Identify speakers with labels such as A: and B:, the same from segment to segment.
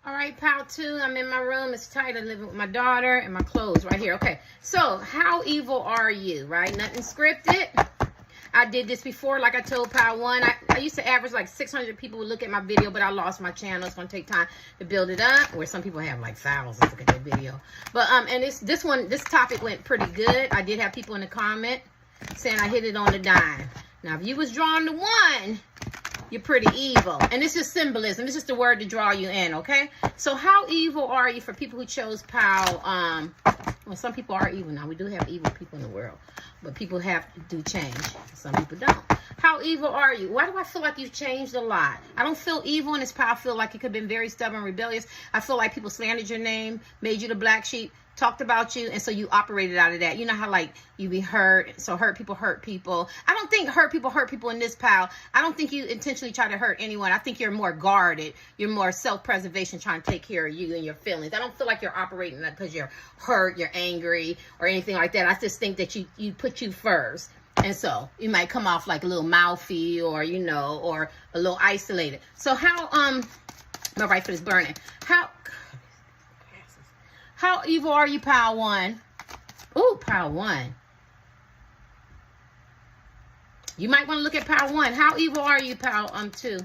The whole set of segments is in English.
A: All right, pal two, I'm in my room. It's tight. I'm living with my daughter and my clothes right here. Okay, so how evil are you, right? Nothing scripted. I did this before, like I told pal one. I used to average like 600 people would look at my video, but I lost my channel. It's going to take time to build it up, where some people have like thousands look at their video. But, and this topic went pretty good. I did have people in the comment saying I hit it on the dime. Now, if you was drawn to one, you're pretty evil. And it's just symbolism. It's just a word to draw you in, okay? So how evil are you for people who chose pal? Well, some people are evil now. We do have evil people in the world. But people have to do change. Some people don't. How evil are you? Why do I feel like you've changed a lot? I don't feel evil in this pal. I feel like you could have been very stubborn, rebellious. I feel like people slandered your name, made you the black sheep, talked about you, and so you operated out of that. You know how like you be hurt, so hurt people hurt people. I don't think hurt people in this pal. I don't think you intentionally try to hurt anyone. I think you're more guarded. You're more self-preservation, trying to take care of you and your feelings. I don't feel like you're operating that because you're hurt, you're angry, or anything like that. I just think that you put you first. And so you might come off like a little mouthy, or you know, or a little isolated. So how my right foot is burning. How evil are you, pal one? Ooh, pal one. You might want to look at pal one. How evil are you, pal two?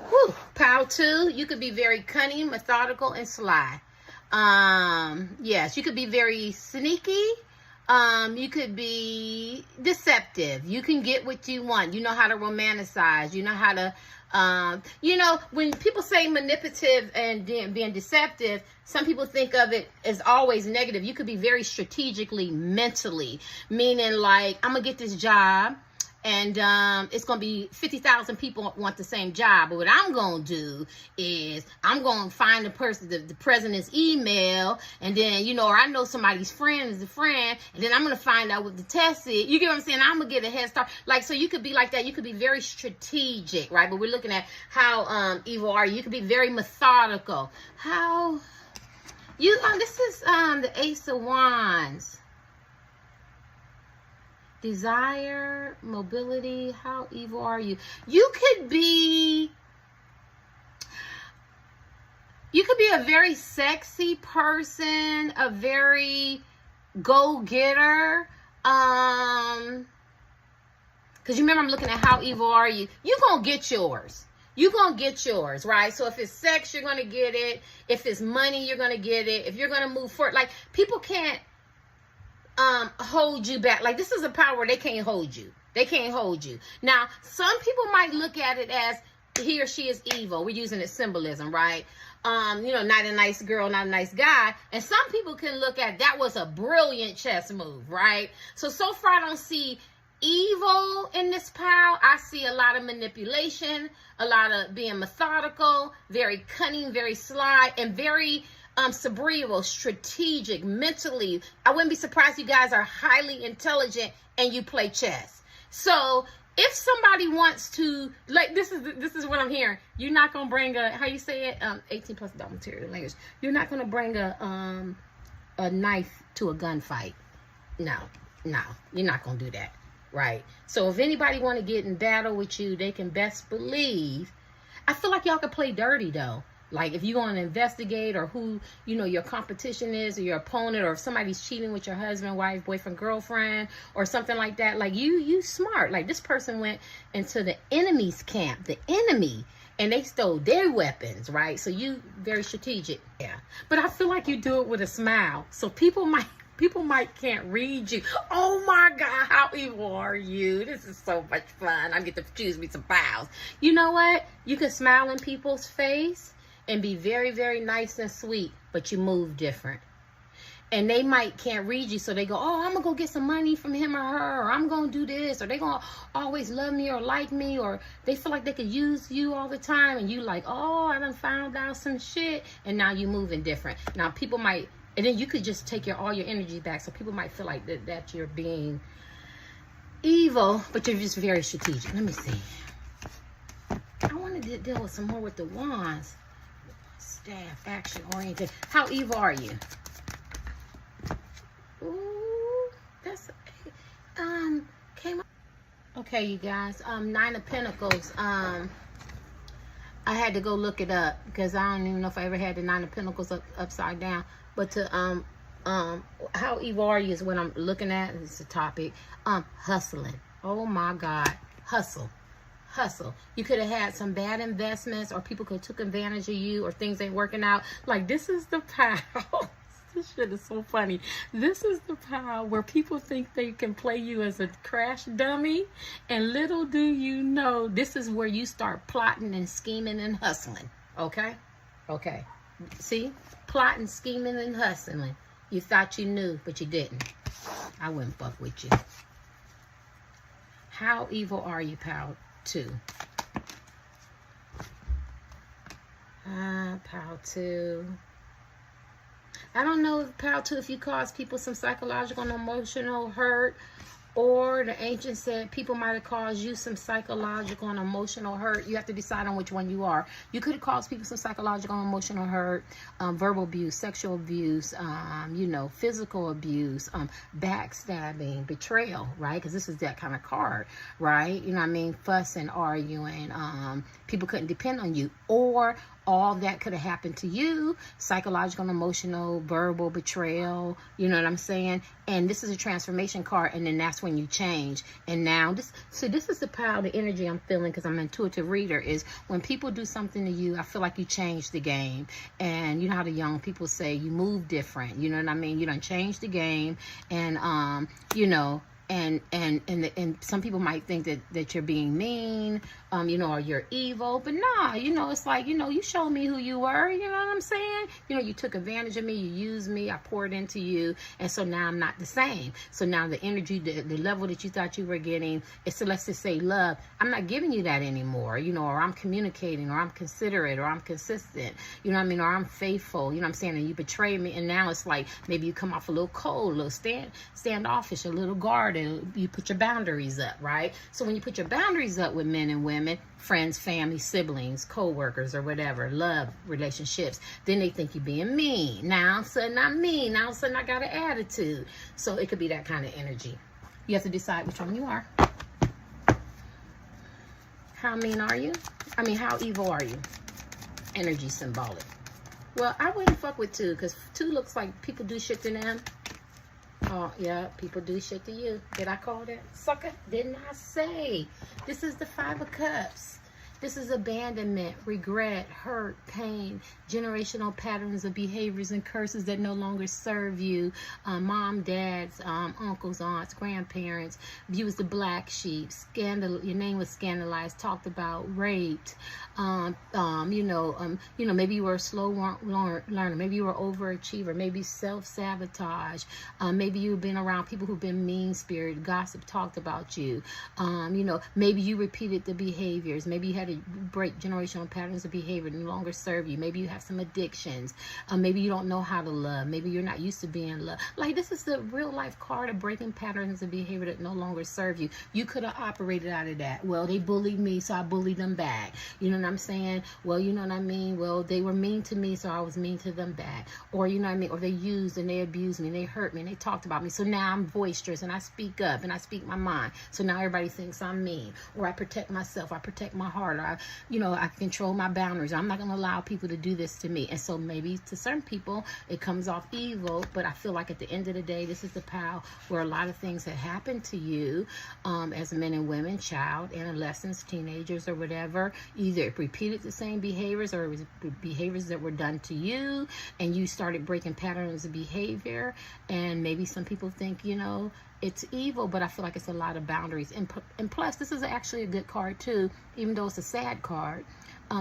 A: Whew, pal two, you could be very cunning, methodical, and sly. Yes, you could be very sneaky. You could be deceptive. You can get what you want. You know how to romanticize. You know how to, you know, when people say manipulative and being deceptive, some people think of it as always negative. You could be very strategically, mentally, meaning like, I'm going to get this job. And it's going to be 50,000 people want the same job. But what I'm going to do is I'm going to find the person, the president's email. And then, you know, or I know somebody's friend is a friend. And then I'm going to find out what the test is. You get what I'm saying? I'm going to get a head start. Like, so you could be like that. You could be very strategic, right? But we're looking at how evil are you. You could be very methodical. How you, this is the Ace of Wands. Desire, mobility, how evil are you? You could be a very sexy person, a very go-getter. Because you remember I'm looking at how evil are you? You're going to get yours. You're going to get yours, right? So if it's sex, you're going to get it. If it's money, you're going to get it. If you're going to move forward, like people can't hold you back. Like this is a power where they can't hold you. They can't hold you. Now, some people might look at it as he or she is evil. We're using it symbolism, right? You know, not a nice girl, not a nice guy. And some people can look at that was a brilliant chess move, right? So far I don't see evil in this pal. I see a lot of manipulation, a lot of being methodical, very cunning, very sly, and very cerebral, strategic, mentally. I wouldn't be surprised you guys are highly intelligent and you play chess. So if somebody wants to, like, this is what I'm hearing. You're not gonna bring a, how you say it, 18 plus adult material language. You're not gonna bring a knife to a gunfight. No, you're not gonna do that, right? So if anybody want to get in battle with you, they can best believe. I feel like y'all can play dirty though. Like if you want to investigate, or who, you know, your competition is, or your opponent, or if somebody's cheating with your husband, wife, boyfriend, girlfriend, or something like that. Like you smart. Like this person went into the enemy's camp, the enemy, and they stole their weapons, right? So you very strategic. Yeah. But I feel like you do it with a smile. So people might can't read you. Oh my God, how evil are you? This is so much fun. I get to choose me some pals. You know what? You can smile in people's face and be very, very nice and sweet, but you move different. And they can't read you, so they go, oh, I'm gonna go get some money from him or her, or I'm gonna do this, or they gonna always love me or like me, or they feel like they could use you all the time, and you like, oh, I done found out some shit, and now you moving different. Now people might, and then you could just take all your energy back, so people might feel like that you're being evil, but you're just very strategic. Let me see. I want to deal with some more with the wands. Staff, action oriented. How evil are you? Ooh, that's came up. Okay, you guys. 9 of Pentacles. I had to go look it up because I don't even know if I ever had the Nine of Pentacles upside down. But to how evil are you is what I'm looking at. It's a topic. Hustling. Oh my God, hustle. You could have had some bad investments, or people could have took advantage of you, or things ain't working out. Like, this is the pile. This shit is so funny. This is the pile where people think they can play you as a crash dummy, and little do you know, this is where you start plotting and scheming and hustling. Okay? See? Plotting, scheming, and hustling. You thought you knew, but you didn't. I wouldn't fuck with you. How evil are you, pal? 2. Pal 2. I don't know, pal 2, if you cause people some psychological and emotional hurt, or the ancient said people might have caused you some psychological and emotional hurt. You have to decide on which one you are. You could have caused people some psychological and emotional hurt, verbal abuse, sexual abuse, physical abuse, backstabbing, betrayal, right? Because this is that kind of card, right? You know what I mean? Fussing, arguing, people couldn't depend on you. Or all that could have happened to you, psychological and emotional, verbal betrayal, you know what I'm saying? And this is a transformation card, and then that's when you change. And now, this is the power, the energy I'm feeling, because I'm an intuitive reader, is when people do something to you, I feel like you change the game. And you know how the young people say, you move different, you know what I mean? You done changed the game, and, and some people might think that you're being mean, or you're evil, but nah, it's like, you showed me who you were, you know what I'm saying? You took advantage of me, you used me, I poured into you, and so now I'm not the same. So now the energy, the level that you thought you were getting, it's, let's just say, love, I'm not giving you that anymore, or I'm communicating, or I'm considerate, or I'm consistent, you know what I mean, or I'm faithful, you know what I'm saying, and you betrayed me, and now it's like, maybe you come off a little cold, a little standoffish, a little guarded, you put your boundaries up, right? So when you put your boundaries up with men and women, friends, family, siblings, co-workers, or whatever, love relationships, then they think you're being mean. Now all of a sudden I'm mean. Now all of a sudden I got an attitude. So it could be that kind of energy. You have to decide which one you are. How mean are you? I mean, how evil are you? Energy symbolic. Well, I wouldn't fuck with 2, because 2 looks like people do shit to them. Oh, yeah, people do shit to you. Did I call that? Sucker, didn't I say? This is the 5 of Cups. This is abandonment, regret, hurt, pain, generational patterns of behaviors and curses that no longer serve you. Mom, dads, uncles, aunts, grandparents, view as the black sheep. Scandal, your name was scandalized, talked about, raped. Maybe you were a slow learner. Maybe you were an overachiever. Maybe self-sabotage. Maybe you've been around people who've been mean-spirited, gossip, talked about you. Maybe you repeated the behaviors. Maybe you had to break generational patterns of behavior that no longer serve you. Maybe you have some addictions. Maybe you don't know how to love. Maybe you're not used to being loved. Like, this is the real life card of breaking patterns of behavior that no longer serve you. You could have operated out of that. Well, they bullied me, so I bullied them back. You know what I'm saying? Well, you know what I mean? Well, they were mean to me, so I was mean to them back. Or, you know what I mean? Or they used and they abused me and they hurt me and they talked about me. So now I'm boisterous and I speak up and I speak my mind. So now everybody thinks I'm mean. Or I protect myself. I protect my heart. Or I control my boundaries. I'm not going to allow people to do this to me. And so maybe to certain people, it comes off evil. But I feel like at the end of the day, this is the power where a lot of things that happen to you as men and women, child, adolescents, teenagers, or whatever, either repeated the same behaviors or it was behaviors that were done to you and you started breaking patterns of behavior. And maybe some people think, it's evil, but I feel like it's a lot of boundaries. And plus, this is actually a good card too, even though it's a sad card.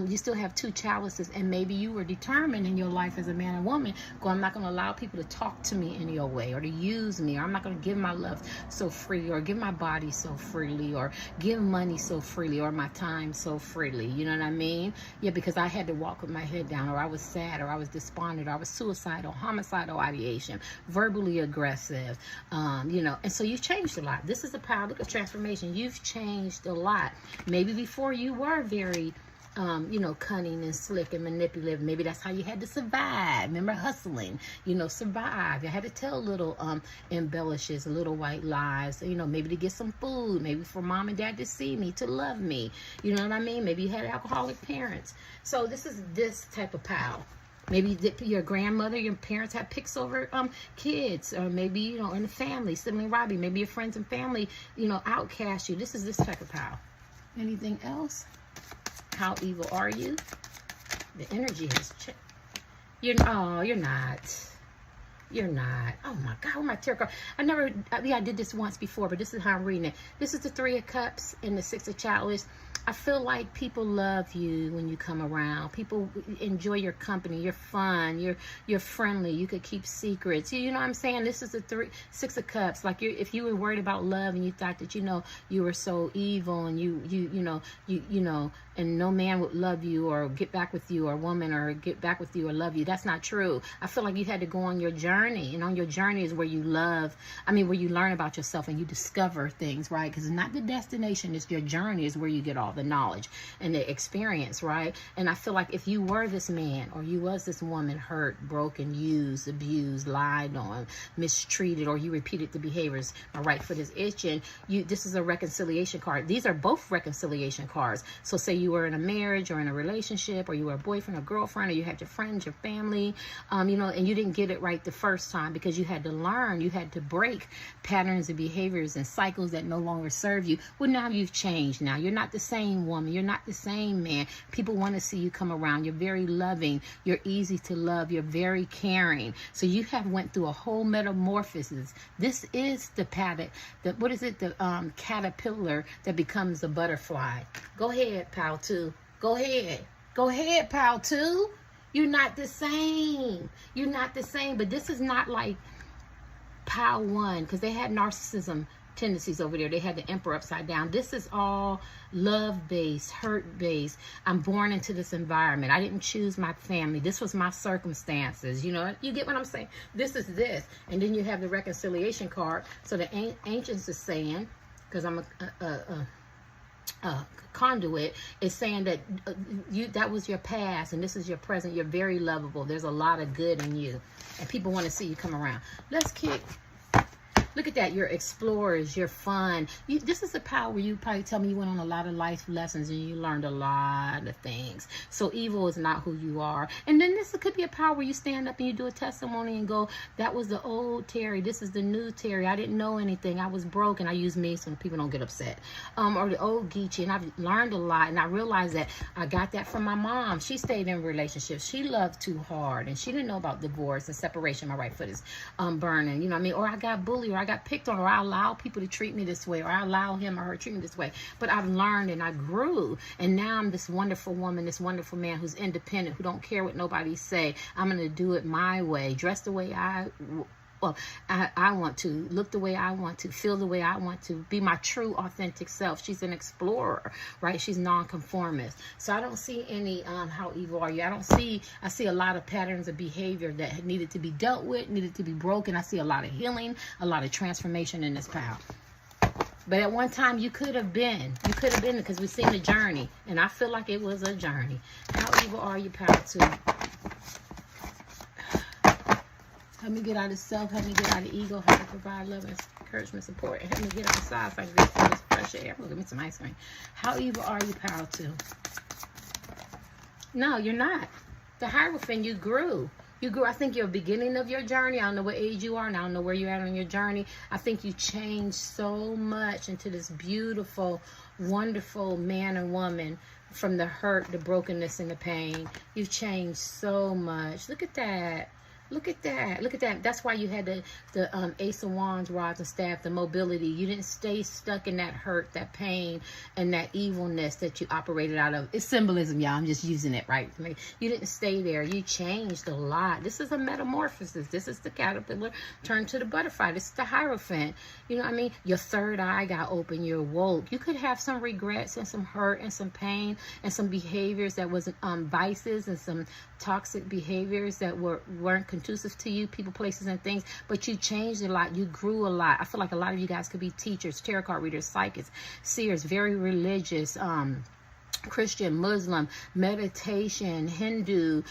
A: You still have 2 chalices, and maybe you were determined in your life as a man and woman, I'm not going to allow people to talk to me in your way or to use me, or I'm not going to give my love so freely, or give my body so freely, or give money so freely, or my time so freely. You know what I mean? Yeah, because I had to walk with my head down, or I was sad, or I was despondent, or I was suicidal, homicidal ideation, verbally aggressive, and so you've changed a lot. This is the power. Look at transformation. You've changed a lot. Maybe before you were very you know, cunning and slick and manipulative. Maybe that's how you had to survive. Remember, hustling, you know, survive. You had to tell little embellishes, little white lies, you know, maybe to get some food, maybe for mom and dad to see me, to love me. You know what I mean? Maybe you had alcoholic parents. So this is this type of pal. Maybe your grandmother, your parents had picks over kids, or maybe, you know, in the family, sibling robbing. Maybe your friends and family, you know, outcast you. This is this type of pal. Anything else? How evil are you? The energy has changed. You're not. You're not. Oh my God, where my tarot card? I did this once before, but this is how I'm reading it. This is the 3 of Cups and the 6 of Chalice. I feel like people love you when you come around. People enjoy your company. You're fun. You're friendly. You could keep secrets. You know what I'm saying? This is the 6 of Cups. Like if you were worried about love and you thought that, you know, you were so evil and you know, and no man would love you or get back with you, or a woman or get back with you or love you. That's not true. I feel like you had to go on your journey, and on your journey is where you where you learn about yourself and you discover things, right? Because it's not the destination, it's your journey is where you get all the knowledge and the experience, right? And I feel like if you were this man or you was this woman hurt, broken, used, abused, lied on, mistreated, or you repeated the behaviors, my right foot is itching, this is a reconciliation card. These are both reconciliation cards. So say you were in a marriage or in a relationship, or you were a boyfriend or girlfriend, or you had your friends, your family, you know, and you didn't get it right the first time because you had to learn, you had to break patterns and behaviors and cycles that no longer serve you. Well, now you've changed. Now you're not the same woman. You're not the same man. People want to see you come around. You're very loving. You're easy to love. You're very caring. So you have went through a whole metamorphosis. This is the pattern. What is it? The caterpillar that becomes a butterfly. Go ahead, pal 2. Go ahead. Go ahead, pal 2. You're not the same. You're not the same. But this is not like pal 1, because they had narcissism tendencies over there. They had the emperor upside down. This is all love-based, hurt-based. I'm born into this environment. I didn't choose my family. This was my circumstances. You know, you get what I'm saying? This is this. And then you have the reconciliation card. So the ancients is saying, because I'm a conduit, is saying that that was your past and this is your present. You're very lovable. There's a lot of good in you, and people want to see you come around. Let's kick. Look at that. You're explorers. You're fun. This is a power where you probably tell me you went on a lot of life lessons and you learned a lot of things. So evil is not who you are. And then this could be a power where you stand up and you do a testimony and go, that was the old Terry. This is the new Terry. I didn't know anything. I was broke. And I use me so people don't get upset. Or the old Geechee. And I've learned a lot. And I realized that I got that from my mom. She stayed in relationships. She loved too hard. And she didn't know about divorce and separation. My right foot is burning. You know what I mean? Or I got bullied, or I got picked on, or I allow people to treat me this way, or I allow him or her to treat me this way. But I've learned and I grew, and now I'm this wonderful woman, this wonderful man who's independent, who don't care what nobody say. I'm going to do it my way, dress the way I want to, look the way I want to, feel the way I want to, be my true authentic self. She's an explorer, right? She's nonconformist. So I don't see any how evil are you. I see a lot of patterns of behavior that needed to be dealt with, needed to be broken. I see a lot of healing, a lot of transformation in this power. But at one time you could have been because we've seen the journey, and I feel like it was a journey. How evil are you, power 2? Help me get out of self. Help me get out of ego. Help me provide love and encouragement, support. And help me get outside so I can get some of this fresh air. I'm going to get me some ice cream. How evil are you, power 2? No, you're not. The Hierophant, you grew. You grew. I think you're beginning of your journey. I don't know what age you are, and I don't know where you're at on your journey. I think you changed so much into this beautiful, wonderful man and woman, from the hurt, the brokenness, and the pain. You've changed so much. Look at that. Look at that. Look at that. That's why you had the Ace of Wands, rods and staff, the mobility. You didn't stay stuck in that hurt, that pain, and that evilness that you operated out of. It's symbolism, y'all. I'm just using it, right? You didn't stay there. You changed a lot. This is a metamorphosis. This is the caterpillar turned to the butterfly. This is the Hierophant. You know what I mean? Your third eye got open. You're woke. You could have some regrets and some hurt and some pain and some behaviors that wasn't vices, and some toxic behaviors that weren't conducive to you, people, places, and things. But you changed a lot. You grew a lot. I feel like a lot of you guys could be teachers, tarot card readers, psychics, seers, very religious, Christian, Muslim, meditation, Hindu,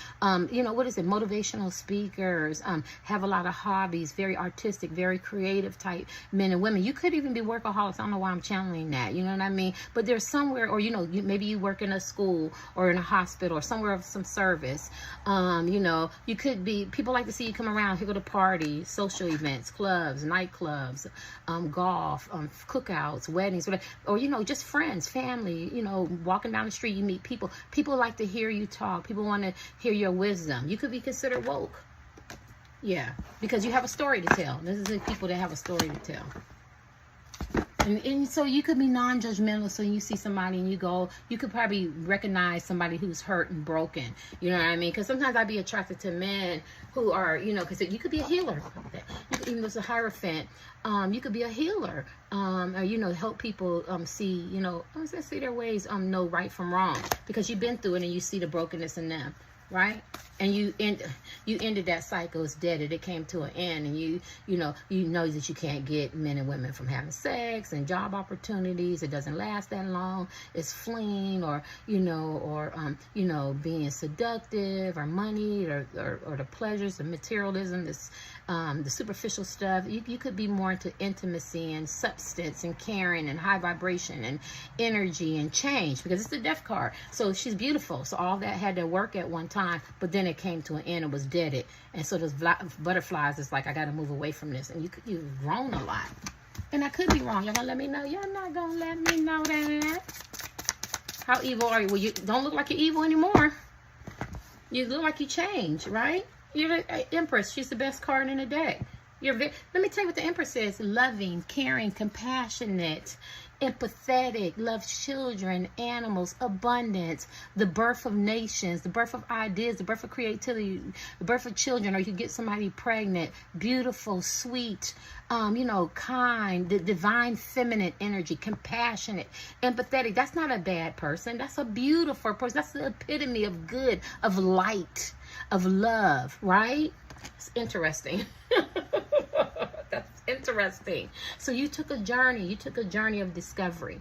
A: you know, what is it? Motivational speakers, have a lot of hobbies, very artistic, very creative type men and women. You could even be workaholics. I don't know why I'm channeling that. You know what I mean? But there's somewhere, or, you know, maybe you work in a school or in a hospital or somewhere of some service. You know, you could be, people like to see you come around, you go to parties, social events, clubs, nightclubs, golf, cookouts, weddings, whatever. Or, you know, just friends, family, you know, walking down the street, you meet people. People like to hear you talk. People want to hear your wisdom. You could be considered woke. Yeah, because you have a story to tell. This is the people that have a story to tell. And so you could be non-judgmental. So you see somebody and you go, you could probably recognize somebody who's hurt and broken. You know what I mean? Because sometimes I'd be attracted to men who are, you know, because you could be a healer. Even though it's a Hierophant, you could be a healer. Or, you know, help people see, you know, see their ways, know right from wrong. Because you've been through it and you see the brokenness in them. Right? And you ended that cycle. It's dead. It came to an end, and you know that you can't get men and women from having sex and job opportunities. It doesn't last that long. It's fleeing, or you know, being seductive, or money, or the pleasures, the materialism, this the superficial stuff. You could be more into intimacy and substance and caring and high vibration and energy and change, because it's the death card. So she's beautiful. So all that had to work at one time, but then it came to an end and was deaded. And so those butterflies, it's like, I got to move away from this. And you've grown a lot. And I could be wrong. Y'all gonna let me know? Y'all not gonna let me know that? How evil are you? Well, you don't look like you're evil anymore. You look like you changed, right? You're the Empress. She's the best card in the deck. Let me tell you what the Empress is. Loving, caring, compassionate, empathetic, loves children, animals, abundance, the birth of nations, the birth of ideas, the birth of creativity, the birth of children, or you could get somebody pregnant, beautiful, sweet, you know, kind, the divine feminine energy, compassionate, empathetic. That's not a bad person. That's a beautiful person. That's the epitome of good, of light, of love, right? It's interesting. That's interesting. So you took a journey. You took a journey of discovery.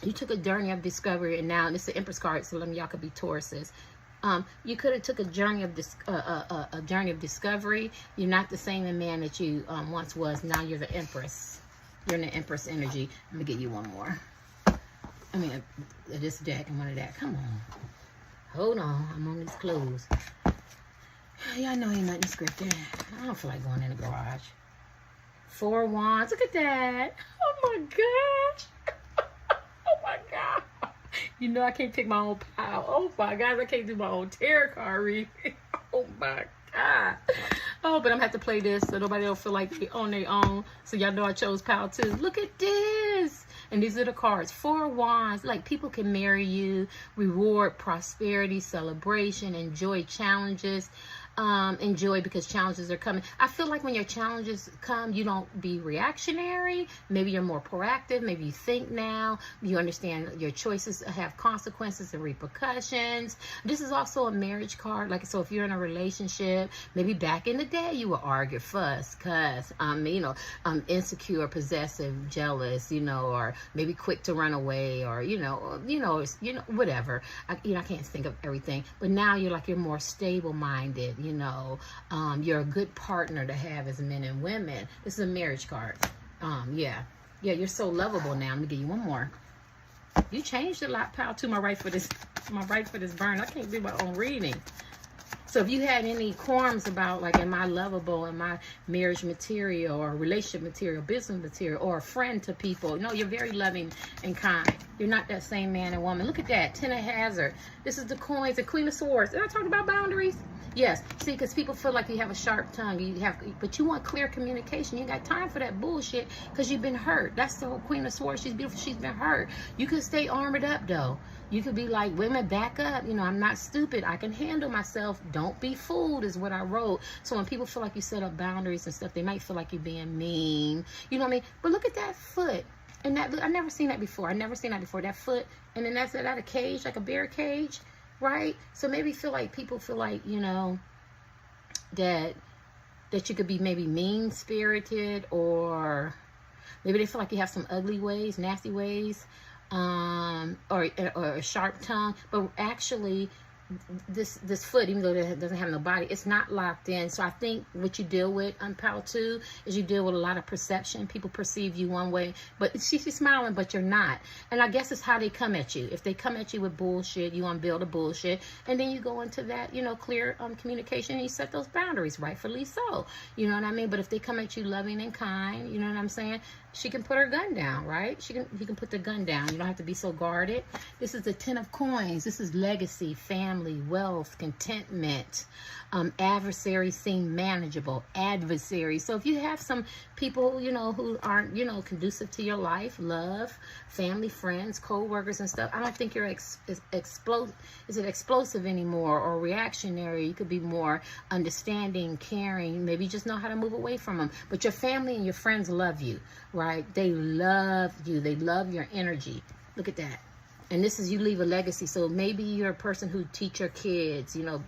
A: You took a journey of discovery, and now this is the Empress card. So y'all could be Tauruses. You could have took a journey of discovery. You're not the same man that you once was. Now you're the Empress. You're in the Empress energy. Let me get you one more. I mean, this deck and one of that. Come on. Hold on. I'm on these clothes. Y'all know ain't nothing scripted. I don't feel like going in the garage. 4 wands. Look at that. Oh my gosh. Oh my God. You know I can't pick my own pile. Oh my God. I can't do my own tarot card reading. Oh my God. Oh, but I'm gonna have to play this so nobody will feel like they on their own. So y'all know I chose pile 2. Look at this. And these are the cards. 4 wands. Like, people can marry you, reward, prosperity, celebration, enjoy challenges. Enjoy because challenges are coming. I feel like when your challenges come, you don't be reactionary. Maybe you're more proactive. Maybe you think now. You understand your choices have consequences and repercussions. This is also a marriage card. Like, so if you're in a relationship, maybe back in the day you would argue, fuss, cuss, you know, insecure, possessive, jealous, you know, or maybe quick to run away, or whatever. I can't think of everything. But now you're more stable-minded. You know, you're a good partner to have as men and women. This is a marriage card. Yeah, you're so lovable now. Let me give you one more. You changed a lot, pal. To my right for this burn. I can't do my own reading. So if you had any qualms about, like, am I lovable, am I marriage material or relationship material, business material, or a friend to people? No, you're very loving and kind. You're not that same man and woman. Look at that. 10 of Hazard. This is the coins, the Queen of Swords. Did I talk about boundaries? Yes. See, because people feel like you have a sharp tongue. But you want clear communication. You ain't got time for that bullshit because you've been hurt. That's the whole Queen of Swords. She's beautiful. She's been hurt. You could stay armored up, though. You could be like, women, back up. You know, I'm not stupid. I can handle myself. Don't be fooled is what I wrote. So when people feel like you set up boundaries and stuff, they might feel like you're being mean. You know what I mean? But look at that foot. And that, I've never seen that before. That foot. And then that's that a cage, like a bear cage, right? So maybe people feel like, you know, that you could be maybe mean-spirited, or maybe they feel like you have some ugly ways, nasty ways. or a sharp tongue, but actually this foot, even though it doesn't have no body, it's not locked in. So I think what you deal with on Pal 2 is you deal with a lot of perception. People perceive you one way, but she's smiling, but you're not. And I guess it's how they come at you. If they come at you with bullshit, you unveil the bullshit, and then you go into that, you know, clear communication, and you set those boundaries, rightfully so. You know what I mean? But if they come at you loving and kind, you know what I'm saying? She can put her gun down, right? He can put the gun down. You don't have to be so guarded. This is the 10 of coins. This is legacy, family, wealth, contentment. Adversaries seem manageable. Adversaries. So if you have some people, you know, who aren't, you know, conducive to your life, love, family, friends, co-workers and stuff, I don't think you're explosive anymore or reactionary. You could be more understanding, caring, maybe just know how to move away from them. But your family and your friends love you, right? They love you. They love your energy. Look at that. And this is, you leave a legacy. So maybe you're a person who teach your kids, you know,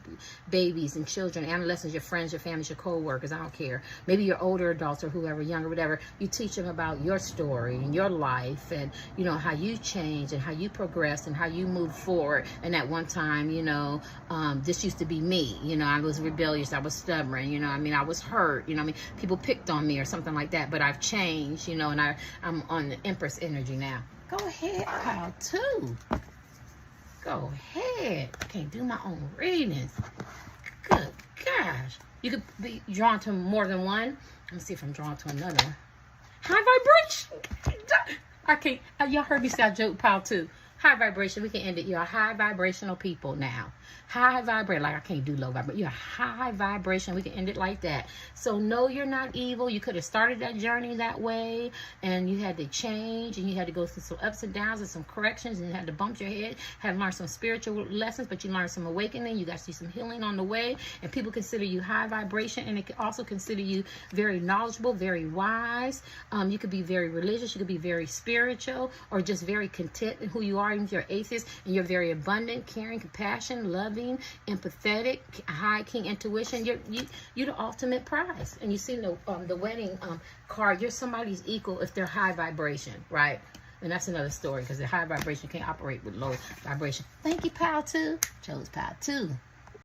A: babies and children, adolescents, your friends, your families, your co-workers, I don't care. Maybe you're older adults or whoever, younger, whatever. You teach them about your story and your life and, you know, how you change and how you progress and how you move forward. And at one time, you know, this used to be me. You know, I was rebellious. I was stubborn. You know, I mean, I was hurt. You know, I mean, people picked on me or something like that. But I've changed, you know, and I'm on the Empress energy now. Go ahead, Pal 2. Go ahead. I can't do my own readings. Good gosh. You could be drawn to more than one. Let me see if I'm drawn to another one. High vibration. I can't. Y'all heard me say I joke, Pal 2. High vibration. We can end it. You're a high vibrational people now. High vibration. Like I can't do low vibration. You're a high vibration. We can end it like that. So no, you're not evil. You could have started that journey that way, and you had to change, and you had to go through some ups and downs and some corrections, and you had to bump your head. Had to learn some spiritual lessons, but you learned some awakening. You got to see some healing on the way, and people consider you high vibration, and they can also consider you very knowledgeable, very wise. You could be very religious. You could be very spiritual, or just very content in who you are. Even if you're atheist, and you're very abundant, caring, compassion, loving, empathetic, high king intuition. You're the ultimate prize. And you see the wedding card. You're somebody's equal if they're high vibration, right? And that's another story, because the high vibration can't operate with low vibration. Thank you, Pal 2. Chose Pal 2.